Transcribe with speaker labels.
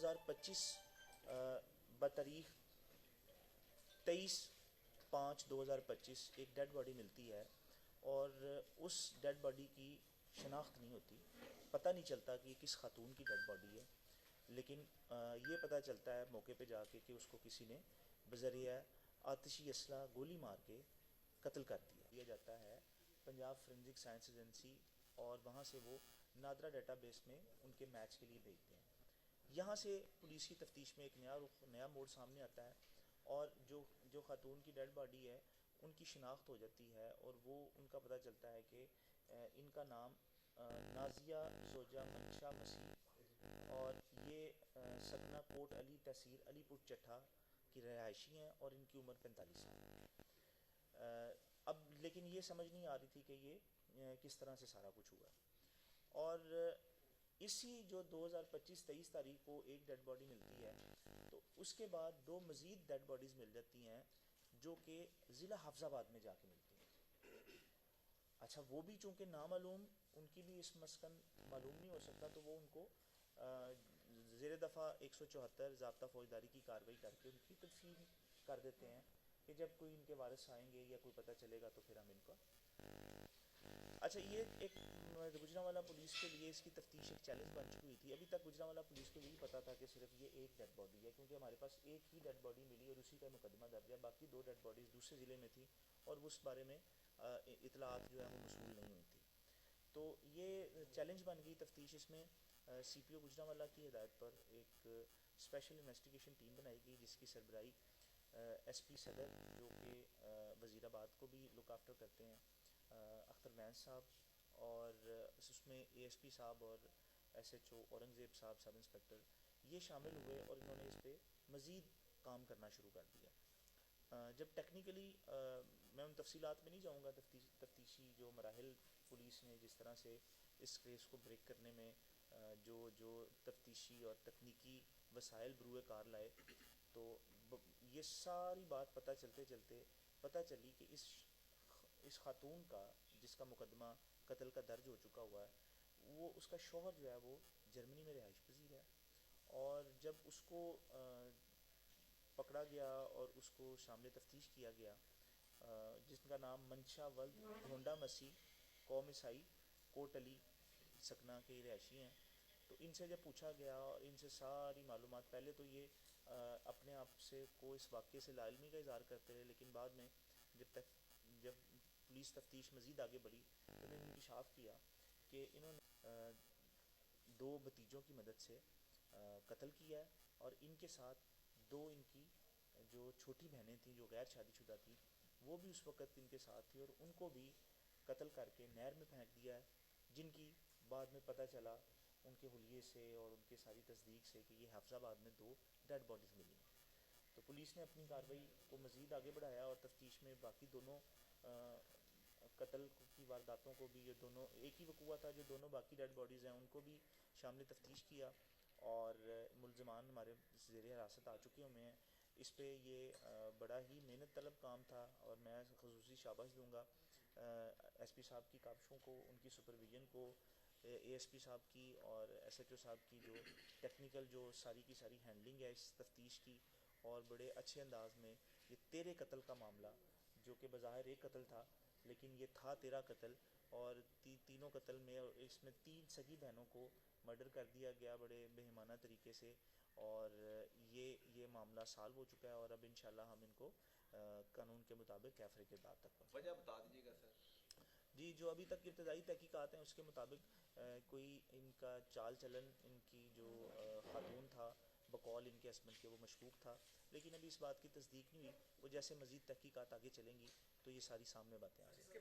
Speaker 1: 2025 बतारीख 23/5/2025 एक dead body मिलती है और उस डेड बॉडी की शनाख्त नहीं होती। पता नहीं चलता कि किस खातून की डेड बॉडी है, लेकिन ये पता चलता है मौके पे जाके कि उसको किसी ने बज़रिया आतिशी असला गोली मार के कत्ल कर दिया जाता है पंजाब फोरेंसिक साइंस एजेंसी, और वहाँ से वो नादरा डेटाबेस में उनके मैच के लिए भेजते हैं। यहाँ से पुलिस की तफ्तीश में एक नया मोड़ सामने आता है और जो खातून की डेड बॉडी है उनकी शिनाख्त हो जाती है और वो उनका पता चलता है कि इनका नाम नाजिया जोजा मंशा मसीह और ये सकना कोट अली तहसील अलीपुर चट्ठा की रहायशी हैं और इनकी उम्र 45 साल। अब लेकिन ये समझ नहीं आ रही थी कि ये किस तरह से सारा कुछ हुआ। और इसी जो 2025-23 तारीख को एक डेड बॉडी मिलती है, तो उसके बाद दो मज़ीद डेड बॉडीज़ मिल जाती हैं जो कि ज़िला हाफिज़ाबाद में जाके मिलती हैं। अच्छा, वो भी चूँकि नामालूम, उनकी भी इस मस्कन मालूम नहीं हो सकता, तो वो उनको ज़ेर दफ़ा 174 ज़ाब्ता फ़ौजदारी की कार्रवाई करके उनकी तदफीन कर देते हैं कि जब कोई इनके वारिस आएंगे या कोई पता चलेगा तो फिर हम इनका। अच्छा, ये एक गुजरांवाला पुलिस के लिए इसकी तफ्तीश एक चैलेंज बन चुकी हुई थी। अभी तक गुजरांवाला पुलिस को यही पता था कि सिर्फ ये एक डेड बॉडी है, क्योंकि हमारे पास एक ही डेड बॉडी मिली और उसी का मुकदमा दर्ज है। बाकी दो डेड बॉडीज़ दूसरे ज़िले में थी और उस बारे में इतलात जो है वो मसूल नहीं हुई थी। तो ये चैलेंज बन गई तफ्तीश। इसमें CPO गुजरांवाला की हिदायत पर एक स्पेशल इन्वेस्टिगेशन टीम बनाई गई जिसकी सरबराही SP सदर जो कि वज़ीराबाद को भी लुक आफ्टर करते हैं, अख्तर मैन साहब, और उसमें ASP साहब और SHO औरंगज़ेब साहब सब इंस्पेक्टर ये शामिल हुए और इन्होंने इस पर मज़ीद काम करना शुरू कर दिया। जब टेक्निकली मैं उन तफसीलात में नहीं जाऊँगा, तफ्तीशी जो मराहिल पुलिस ने जिस तरह से इस केस को ब्रेक करने में जो तफ्तीशी और तकनीकी वसाइल बरूए कार लाए, तो ये सारी बात पता चलते चलते पता चली कि इस खातून का जिसका मुकदमा कत्ल का दर्ज हो चुका हुआ है, वो उसका शौहर जो है वो जर्मनी में रिहाइश पजीर है। और जब उसको पकड़ा गया और उसको सामने तफ्तीश किया गया, जिसका नाम मंशा वल्द ढोंडा मसीह कौम ईसाई कोट अली सकना के रिहायशी हैं, तो इनसे जब पूछा गया और इनसे सारी मालूमात, पहले तो ये अपने आप से को इस वाक़े से लाइलमी का इज़हार करते रहे, लेकिन बाद में जब पुलिस तफ्तीश मज़ीद आगे बढ़ी तो इन्होंने इंकशाफ किया कि इन्होंने दो भतीजों की मदद से कत्ल किया है और इनके साथ दो इनकी जो छोटी बहनें थीं जो गैर शादीशुदा थी, वो भी उस वक़्त इनके साथ थी और उनको भी कत्ल करके नहर में फेंक दिया है, जिनकी बाद में पता चला उनके हुलिये से और उनके सारी तस्दीक से कि ये हाफिज़ाबाद में दो डेड बॉडीज़ मिली हैं। तो पुलिस ने अपनी कार्रवाई को मज़ीद आगे बढ़ाया और तफ्तीश में बाकी दोनों कत्ल की वारदातों को भी, ये दोनों एक ही वक़ूआ था, जो दोनों बाकी डेड बॉडीज़ हैं उनको भी शामिल तफ्तीश किया और मुल्ज़िमान हमारे ज़ेर हिरासत आ चुके हुए हैं। इस पे ये बड़ा ही मेहनत तलब काम था और मैं ख़ुसूसी शाबाश दूँगा SP साहब की काविशों को, उनकी सुपरविज़न को, ASP साहब की और SHO साहब की जो टेक्निकल जो सारी की सारी हैंडलिंग है इस तफ्तीश की, और बड़े अच्छे अंदाज में ये 13 कत्ल का मामला, जो कि बज़ाहिर एक कत्ल था लेकिन ये था 13 कत्ल, और तीनों कत्ल में और इसमें 3 सगी बहनों को मर्डर कर दिया गया बड़े बेईमाना तरीके से, और ये मामला सॉल्व हो चुका है और अब इंशाल्लाह हम इनको कानून के मुताबिक कैफरे के बाद तक पहुँचाएंगे।
Speaker 2: वजह बता दीजिएगा सर।
Speaker 1: जी, जो अभी तक इब्तदाई तहकीकात हैं उसके मुताबिक कोई इनका चाल चलन, इनकी जो खातून था बकौल इनके हस्बैंड के वो मशकूक था, लेकिन अभी इस बात की तस्दीक नहीं हुई। वो जैसे मज़ीद तहकीकात आगे चलेंगी तो ये सारी सामने बातें आ जाएंगी।